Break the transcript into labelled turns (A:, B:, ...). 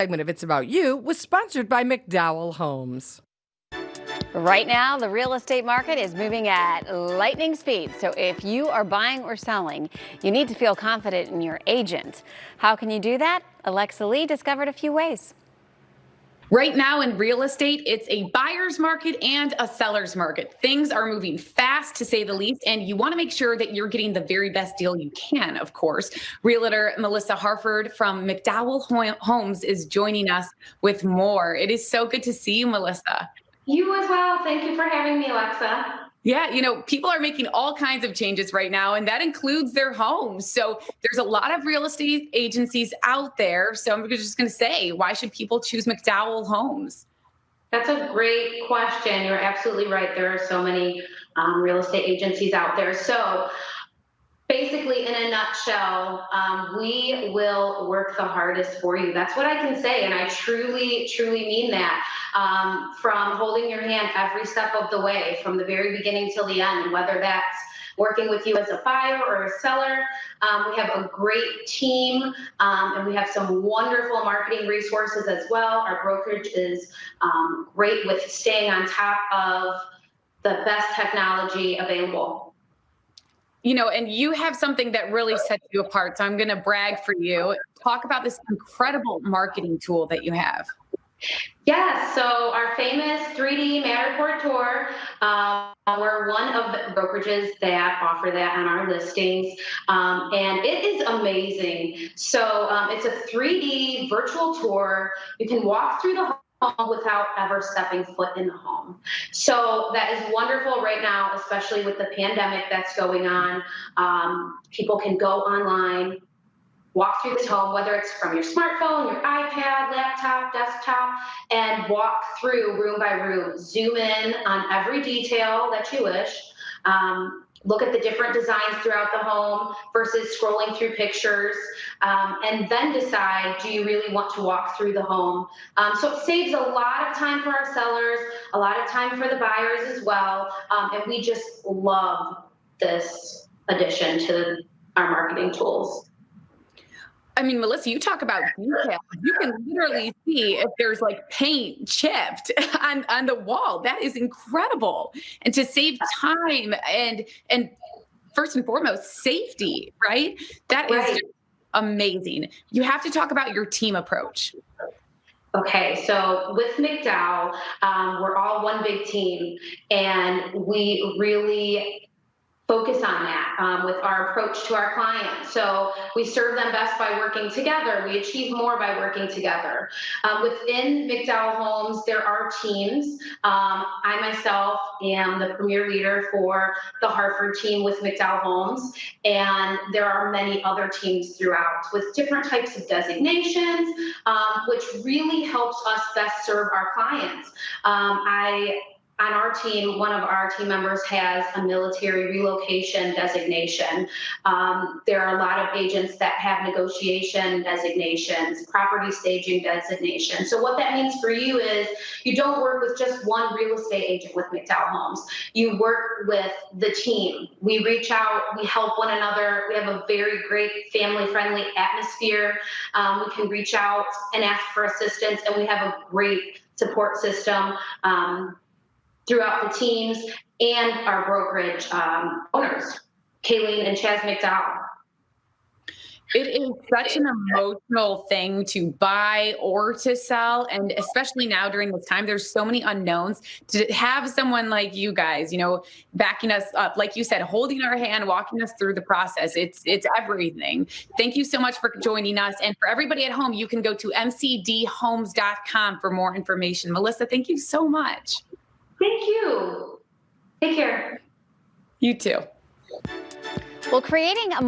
A: Segment of It's About You was sponsored by Mcdowell Homes.
B: Right now, the real estate market is moving at lightning speed. So if you are buying or selling, you need to feel confident in your agent. How can you do that? Alexa Lee discovered a few ways.
C: Right now in real estate, it's a buyer's market and a seller's market. Things are moving fast, to say the least, and you want to make sure that you're getting the very best deal you can, of course. Realtor Melissa Harford from Mcdowell Homes is joining us with more. It is so good to see you, Melissa.
D: You as well. Thank you for having me, Alexa.
C: Yeah, people are making all kinds of changes right now, and that includes their homes. So there's a lot of real estate agencies out there. So I'm just going to say, why should people choose McDowell Homes?
D: That's a great question. You're absolutely right. There are so many real estate agencies out there. So basically, in a nutshell, we will work the hardest for you. That's what I can say. And I truly, truly mean that. From holding your hand every step of the way, from the very beginning till the end, whether that's working with you as a buyer or a seller. We have a great team, and we have some wonderful marketing resources as well. Our brokerage is great with staying on top of the best technology available.
C: And you have something that really sets you apart. So I'm going to brag for you. Talk about this incredible marketing tool that you have.
D: Yes, so our famous 3D Matterport tour, we're one of the brokerages that offer that on our listings, and it is amazing. So it's a 3D virtual tour. You can walk through the home without ever stepping foot in the home. So that is wonderful right now, especially with the pandemic that's going on. People can go online, walk through this home, whether it's from your smartphone, your iPad, laptop, desktop, and walk through room by room. Zoom in on every detail that you wish. Look at the different designs throughout the home versus scrolling through pictures, and then decide, do you really want to walk through the home? So it saves a lot of time for our sellers, a lot of time for the buyers as well, and we just love this addition to our marketing tools.
C: I mean, Melissa, you talk about detail. You can literally see if there's like paint chipped on the wall. That is incredible. And to save time and first and foremost, safety, right? That is just amazing. You have to talk about your team approach.
D: Okay, so with McDowell, we're all one big team, and we really focus on that with our approach to our clients. So we serve them best by working together. We achieve more by working together. Within McDowell Homes, there are teams. I myself am the premier leader for the Harford team with McDowell Homes, and there are many other teams throughout with different types of designations, which really helps us best serve our clients. On our team, one of our team members has a military relocation designation. There are a lot of agents that have negotiation designations, property staging designations. So what that means for you is you don't work with just one real estate agent with McDowell Homes. You work with the team. We reach out, we help one another. We have a very great family-friendly atmosphere. We can reach out and ask for assistance, and we have a great support system throughout the teams and our brokerage owners, Kayleen and Chaz McDowell.
C: It is such an emotional thing to buy or to sell. And especially now during this time, there's so many unknowns. To have someone like you guys, backing us up, like you said, holding our hand, walking us through the process. It's everything. Thank you so much for joining us. And for everybody at home, you can go to mcdhomes.com for more information. Melissa, thank you so much.
D: Thank you. Take care.
C: You too.
B: Well, creating a more